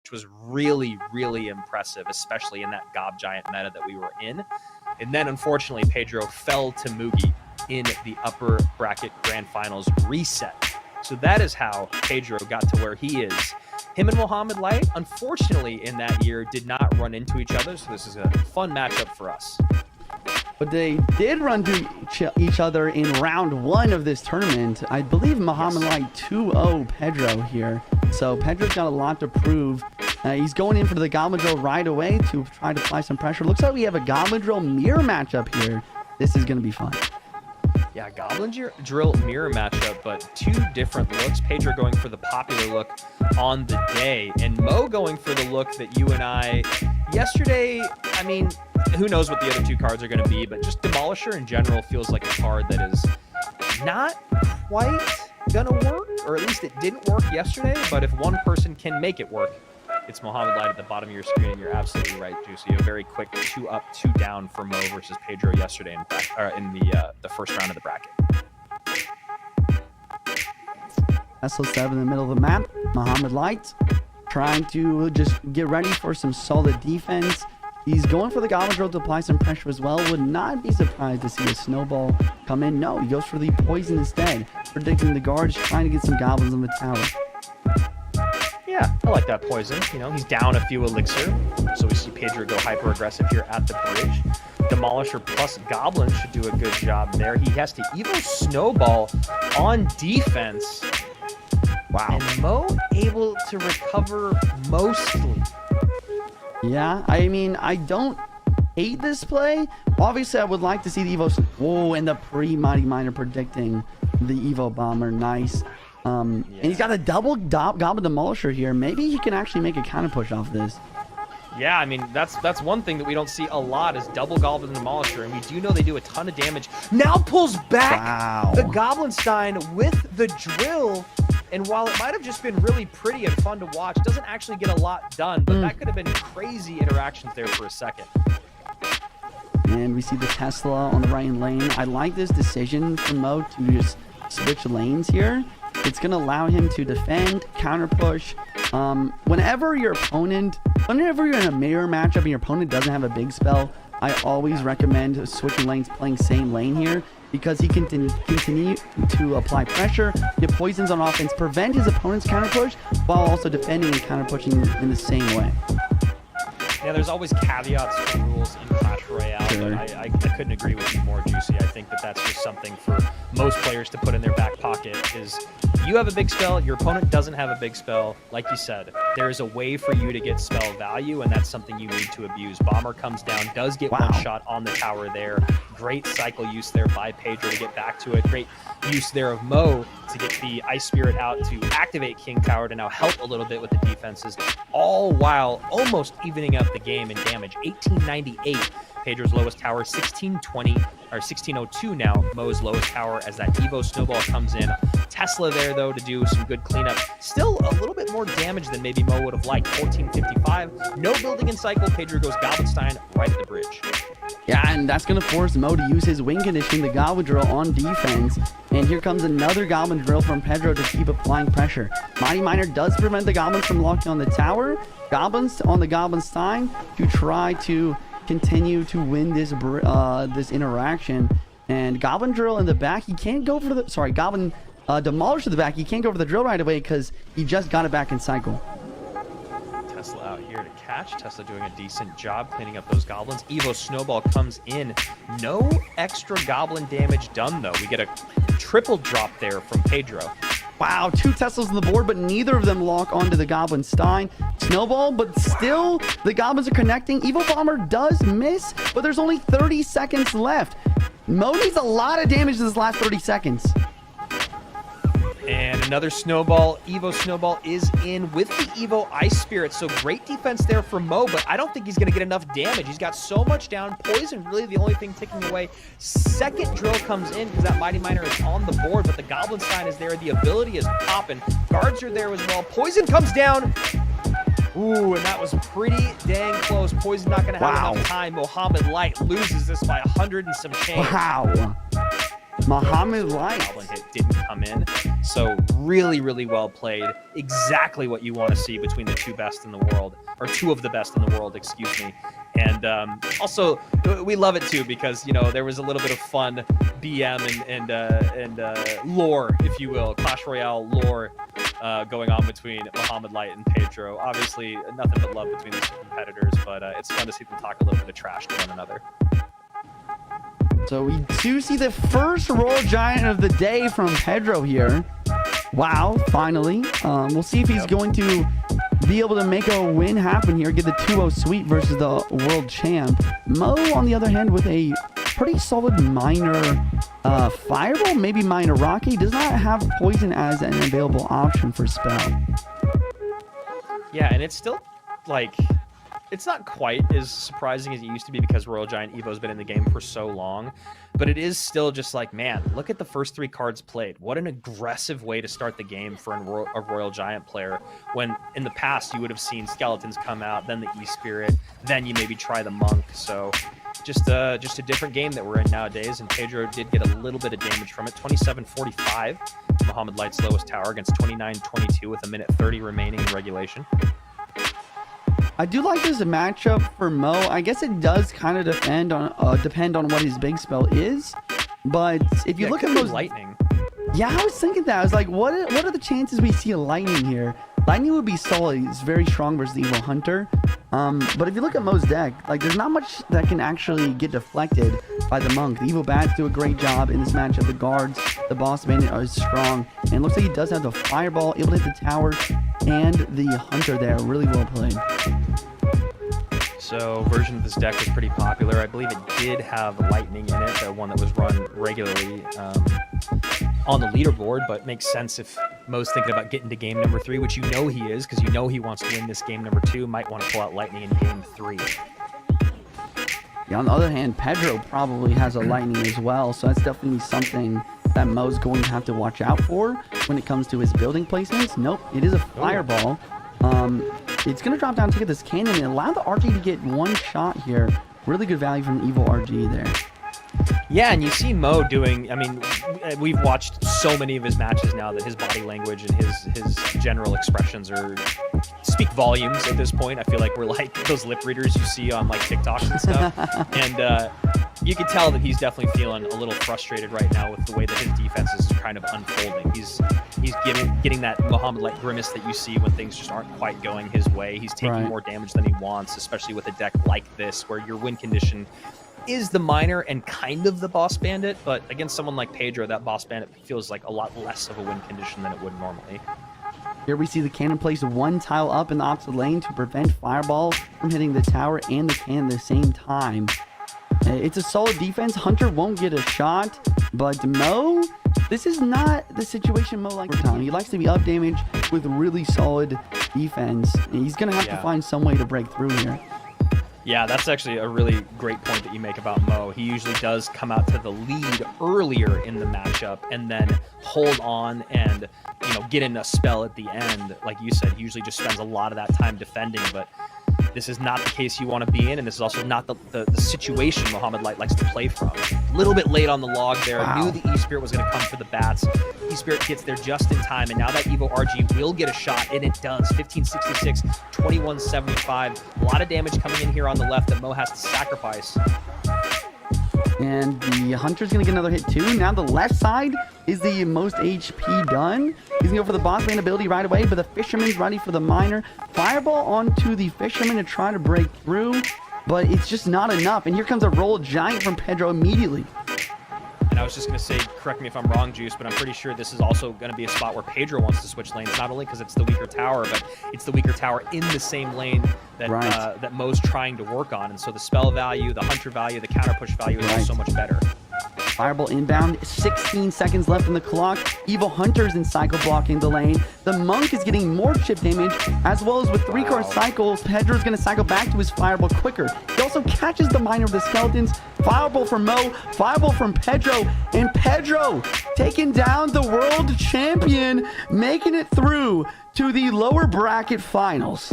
which was really, really impressive, especially in that Gob Giant meta that we were in. And then, unfortunately, Pedro fell to Mugi in the upper bracket grand finals reset. So that is how Pedro got to where he is. Him and Mohamed Light, unfortunately, in that year, did not run into each other. So this is a fun matchup for us. But they did run to each other in round 1 of this tournament. I believe Mohamed Light 2-0 Pedro here. So Pedro's got a lot to prove. He's going in for the Goblin Drill right away to try to apply some pressure. Looks like we have a Goblin Drill mirror matchup here. This is going to be fun. Yeah, Goblin Drill mirror matchup, but 2 different looks. Pedro going for the popular look on the day, and Mo going for the look that you and I yesterday, I mean, who knows what the other 2 cards are going to be, but just Demolisher in general feels like a card that is not quite going to work, or at least it didn't work yesterday, but if one person can make it work, it's Mohamed Light at the bottom of your screen, and you're absolutely right, Juicy. A very quick 2 up, 2 down for Mo versus Pedro yesterday in the first round of the bracket. SL7 in the middle of the map. Mohamed Light trying to just get ready for some solid defense. He's going for the Goblin Drill to apply some pressure as well. Would not be surprised to see a snowball come in. No, he goes for the poison instead, predicting the guards, trying to get some goblins on the tower. Yeah, I like that poison. You know, he's down a few elixir, so we see Pedro go hyper aggressive here at the bridge. Demolisher plus Goblin should do a good job there. He has to Evo Snowball on defense. Wow. And Mo able to recover mostly. Yeah, I mean, I don't hate this play. Obviously, I would like to see the Evo. Whoa, and the pre-Mighty Miner predicting the Evo Bomber. Nice. And he's got a double Goblin Demolisher here. Maybe he can actually make a counter push off this. Yeah, I mean, that's one thing that we don't see a lot is double Goblin Demolisher, and we do know they do a ton of damage. Now pulls back the Goblinstein with the drill, and while it might have just been really pretty and fun to watch, doesn't actually get a lot done, but that could have been crazy interactions there for a second. And we see the Tesla on the right lane. I like this decision from Mo to just switch lanes here. It's going to allow him to defend, counter push. Whenever you're in a mirror matchup and your opponent doesn't have a big spell, I always recommend switching lanes, playing same lane here, because he can continue to apply pressure, get poisons on offense, prevent his opponent's counter push, while also defending and counter pushing in the same way. Yeah, there's always caveats to rules in Clash Royale, Sure. but I couldn't agree with you more, Juicy. I think that that's just something for most players to put in their back pocket is you have a big spell, your opponent doesn't have a big spell. Like you said, there is a way for you to get spell value, and that's something you need to abuse. Bomber comes down, does get one shot on the tower there. Great cycle use there by Pedro to get back to it. Great use there of Mo to get the Ice Spirit out to activate King Tower to now help a little bit with the defenses, all while almost evening up the game in damage. 1898, Pedro's lowest tower, 1620 or 1602 now, Mo's lowest tower as that Evo Snowball comes in. Tesla there though to do some good cleanup. Still a little bit more damage than maybe Mo would have liked. 1455. No building in cycle. Pedro goes Goblinstein right at the bridge. Yeah, and that's going to force Mo to use his wing condition, the Goblin Drill on defense. And here comes another Goblin Drill from Pedro to keep applying pressure. Mighty Miner does prevent the Goblins from locking on the tower. Goblins on the Goblinstein to try to continue to win this this interaction. And Goblin Drill in the back, he can't go for the... Sorry, Goblin Demolisher in the back. He can't go for the drill right away because he just got it back in cycle. Tesla out here to catch. Tesla doing a decent job cleaning up those goblins. Evo Snowball comes in. No extra goblin damage done, though. We get a triple drop there from Pedro. Wow, 2 Teslas on the board, but neither of them lock onto the Goblinstein. Snowball, but still, the Goblins are connecting. Evo Bomber does miss, but there's only 30 seconds left. Mo needs a lot of damage in this last 30 seconds. And another Snowball. Evo Snowball is in with the Evo Ice Spirit. So great defense there for Mo, but I don't think he's going to get enough damage. He's got so much down. Poison really the only thing ticking away. Second drill comes in because that Mighty Miner is on the board, but the Goblinstein is there. The ability is popping. Guards are there as well. Poison comes down. Ooh, and that was pretty dang close. Poison not going to have enough time. Mohamed Light loses this by 100 and some change. Wow. Mohamed Light. Goblin hit didn't come in. So really, really well played. Exactly what you want to see between the two best in the world, or two of the best in the world, excuse me. And also, we love it too because, you know, there was a little bit of fun BM and lore, if you will, Clash Royale lore going on between Mohamed Light and Pedro. Obviously, nothing but love between these two competitors, but it's fun to see them talk a little bit of trash to one another. So we do see the first Royal Giant of the day from Pedro here. Wow, finally. We'll see if he's going to be able to make a win happen here, get the 2-0 sweep versus the world champ. Mo, on the other hand, with a pretty solid minor fireball, maybe minor rocket. He does not have poison as an available option for spell. Yeah, and it's still, like, it's not quite as surprising as it used to be because Royal Giant Evo's been in the game for so long, but it is still just like, man, look at the first 3 cards played. What an aggressive way to start the game for a Royal Giant player, when in the past you would have seen Skeletons come out, then the E-Spirit, then you maybe try the Monk. So just a different game that we're in nowadays, and Pedro did get a little bit of damage from it. 27-45, Mohamed Light's lowest tower against 29-22 with 1:30 remaining in regulation. I do like this matchup for Mo. I guess it does kind of depend on what his big spell is, but if you look at Mo's lightning. Yeah, I was thinking that. I was like, what are the chances we see a lightning here? Lightning would be solid. He's very strong versus the Evil Hunter. But if you look at Mo's deck, like, there's not much that can actually get deflected by the Monk. The Evil Bats do a great job in this matchup. The guards, the Boss Bandit are strong, and it looks like he does have the Fireball, able to hit the tower, and the Hunter there. Really well played. So version of this deck was pretty popular. I believe it did have lightning in it, the one that was run regularly on the leaderboard, but makes sense if Mo's thinking about getting to game number 3, which you know he is, because you know he wants to win this game number 2, might want to pull out lightning in game 3. Yeah, on the other hand, Pedro probably has a lightning as well, so that's definitely something that Mo's going to have to watch out for when it comes to his building placements. Nope, it is a fireball. It's going to drop down to get this cannon and allow the RG to get one shot here. Really good value from Evil RG there. Yeah, and you see Mo doing, I mean, we've watched so many of his matches now that his body language and his general expressions speak volumes at this point. I feel like we're like those lip readers you see on like TikToks and stuff. And you can tell that he's definitely feeling a little frustrated right now with the way that his defense is kind of unfolding. He's getting that Mohamed Light grimace that you see when things just aren't quite going his way. He's taking more damage than he wants, especially with a deck like this where your win condition is the Miner and kind of the Boss Bandit, but against someone like Pedro, that Boss Bandit feels like a lot less of a win condition than it would normally. Here we see the cannon place one tile up in the opposite lane to prevent Fireball from hitting the tower and the cannon at the same time. It's a solid defense. Hunter won't get a shot, but Mo, this is not the situation Mo likes. He likes to be up damage with really solid defense. He's going to have to find some way to break through here. Yeah, that's actually a really great point that you make about Mo. He usually does come out to the lead earlier in the matchup and then hold on and, you know, get in a spell at the end. Like you said, he usually just spends a lot of that time defending, but this is not the case you want to be in, and this is also not the situation Mohamed Light likes to play from. A little bit late on the log there. Knew the E-Spirit was going to come for the bats. E-Spirit gets there just in time, and now that Evo RG will get a shot, and it does. 1566, 2175. A lot of damage coming in here on the left that Mo has to sacrifice. And the Hunter's going to get another hit too. Now the left side is the most HP done. He's going to go for the Boss Man ability right away, but the Fisherman's ready for the Miner. Fireball onto the Fisherman to try to break through, but it's just not enough. And here comes a Royal Giant from Pedro immediately. And I was just going to say, correct me if I'm wrong, Juice, but I'm pretty sure this is also going to be a spot where Pedro wants to switch lanes, not only because it's the weaker tower, but it's the weaker tower in the same lane that that Mo's trying to work on. And so the spell value, the Hunter value, the counter push value is all so much better. Fireball inbound, 16 seconds left in the clock. Evil Hunter's in cycle blocking the lane. The Monk is getting more chip damage, as well as with 3-card cycles, Pedro's going to cycle back to his Fireball quicker. He also catches the Miner of the Skeletons. Fireball from Mo, Fireball from Pedro, and Pedro taking down the world champion, making it through to the lower bracket finals.